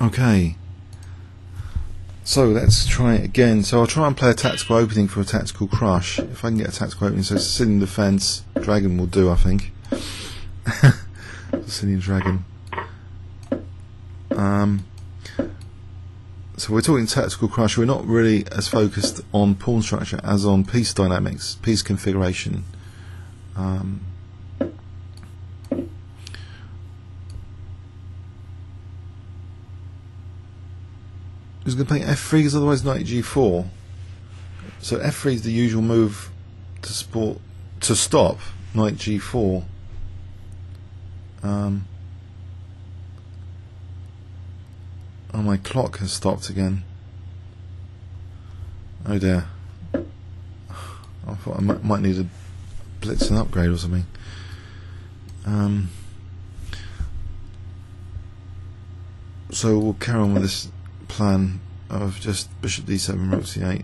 Okay, so let's try it again. So I'll try and play a tactical opening for a tactical crush. If I can get a tactical opening, so Sicilian defense, dragon will do, I think. Sicilian dragon. So we're talking tactical crush. We're not really as focused on pawn structure as on piece dynamics, piece configuration. Who's going to play f3 because otherwise knight g4. So f3 is the usual move to stop knight g4. Oh, my clock has stopped again. Oh dear. I thought I might need a Blitz and upgrade or something. So we'll carry on with this plan of just bishop d7, rook c8.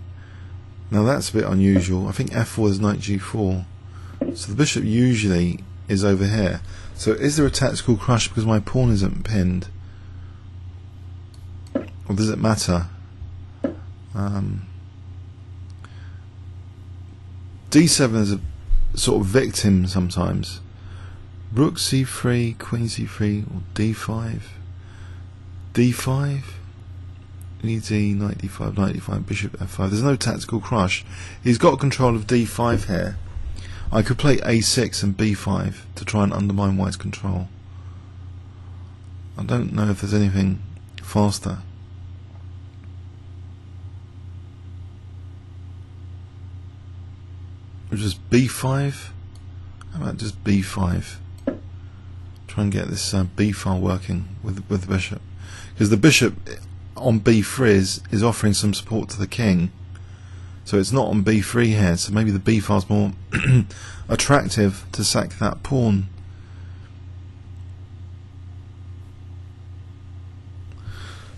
Now that's a bit unusual. I think f4 is knight g4. So the bishop usually is over here. So is there a tactical crush because my pawn isn't pinned? Or does it matter? d7 is a sort of victim sometimes. Rook c3, queen c3, or d5. d5, ed, knight d5, knight d5, bishop f5. There's no tactical crush. He's got control of d5 here. I could play a6 and b5 to try and undermine white's control. I don't know if there's anything faster. Or just b5? How about just b5? Try and get this b file working with the bishop. Because the bishop on b3 is offering some support to the king. So it's not on b3 here, so maybe the b file's more attractive to sack that pawn.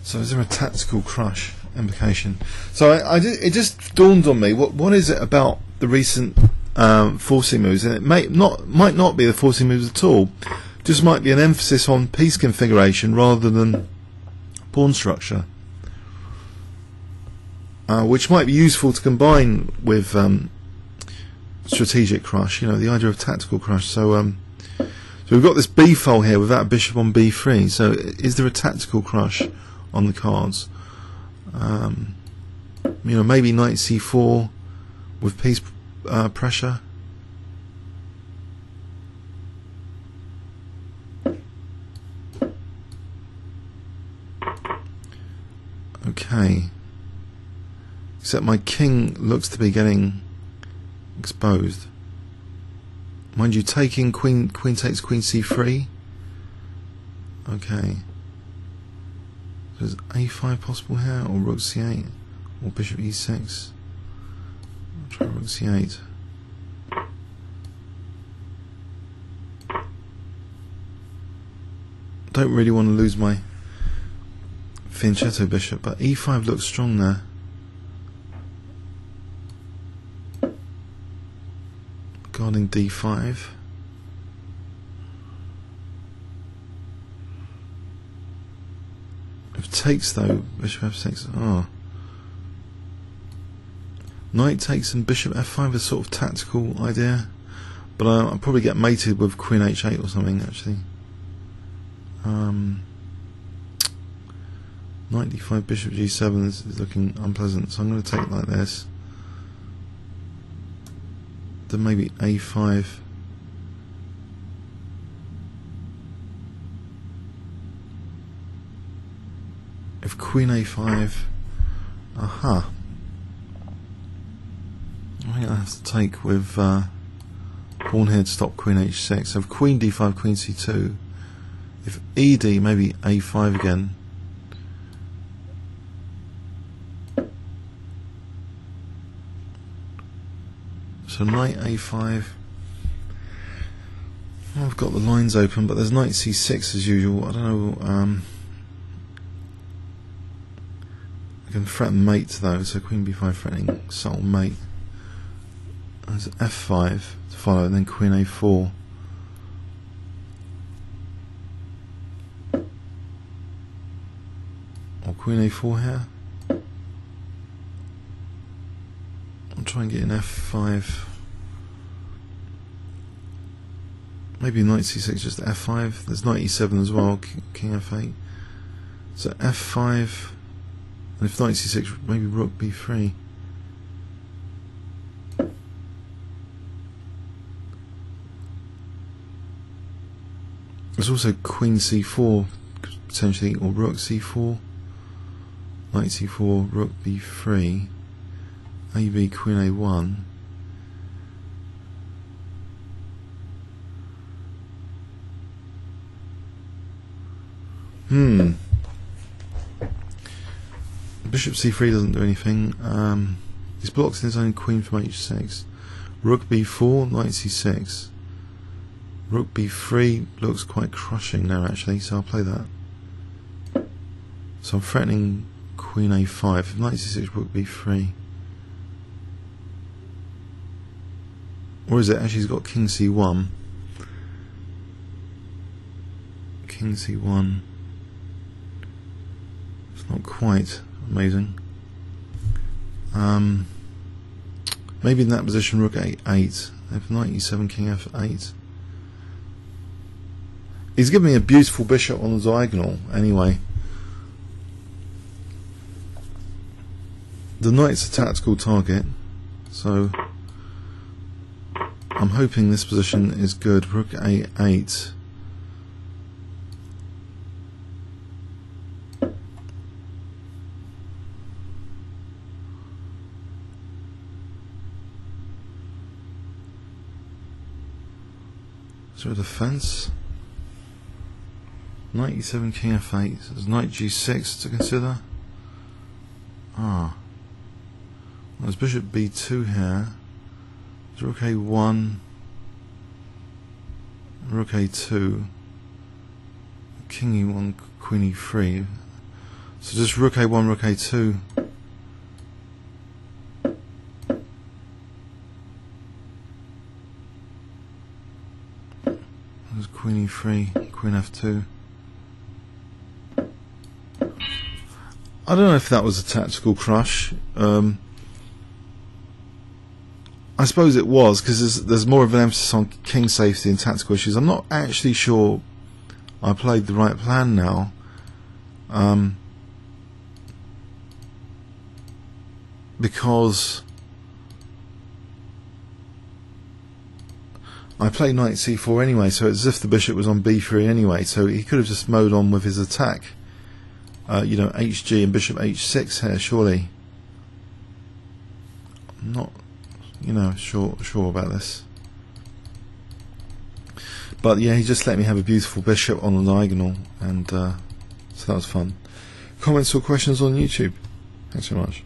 So is there a tactical crush implication? So it just dawned on me, what is it about the recent forcing moves, and it might not be the forcing moves at all, just might be an emphasis on piece configuration rather than pawn structure, which might be useful to combine with strategic crush, you know, the idea of tactical crush. So we've got this b file here with that bishop on b3, so is there a tactical crush on the cards? You know, maybe knight c4 with piece pressure. Okay. Except my king looks to be getting exposed. Mind you, taking queen takes queen c3. Okay. So is a5 possible here, or rook c8, or bishop e6? I'll try rook c8. Don't really want to lose my fianchetto bishop, but e5 looks strong there. Guarding d5. If takes though, bishop f6. Oh. Knight takes and bishop f5 is sort of tactical idea, but I'll probably get mated with queen h8 or something actually. Knight d5, bishop g7 is looking unpleasant, so I'm going to take it like this. Then maybe a5. If queen a5, aha. I think I have to take with pawn here to stop queen h6. So if queen d5, queen c2. If ed, maybe a5 again. So knight a5. Well, I've got the lines open, but there's knight c6 as usual. I don't know. I can threaten mate though, so queen b5 threatening subtle mate. There's f5 to follow, and then queen a4. or Queen A4 here. I'll try and get an F5. Maybe knight C6 just F5. There's knight E7 as well, King F8. So F5, and if knight C6, maybe rook B3. There's also Queen C4 potentially, or rook C4, knight C4, rook B3, AB Queen A1. Bishop C3 doesn't do anything. He's blocking his own queen from H6. Rook B4, knight C6. Rook B3 looks quite crushing now actually, so I'll play that. So I'm threatening Queen A5. Knight C6, Rook B3. Or is it actually he's got King C1? King C1. It's not quite amazing. Maybe in that position Rook A8. If Knight E7, King F8. He's given me a beautiful bishop on the diagonal anyway. The knight's a tactical target, so I'm hoping this position is good. Rook A8. Is there a defense? Knight E7, King F8. So there's Knight G6 to consider. Well, there's Bishop B2 here. There's Rook A1, Rook A2, King E1, Queen E3. So just Rook A1, Rook A2. There's Queen E3, Queen F2. I don't know if that was a tactical crush. I suppose it was, because there's more of an emphasis on king safety and tactical issues. I'm not actually sure I played the right plan now. Because I played knight C4 anyway, so it's as if the bishop was on B3 anyway, so he could have just mowed on with his attack. You know, HG and bishop H6 here, surely. I'm not, you know, sure about this. But yeah, he just let me have a beautiful bishop on the diagonal, and so that was fun. Comments or questions on YouTube? Thanks so much.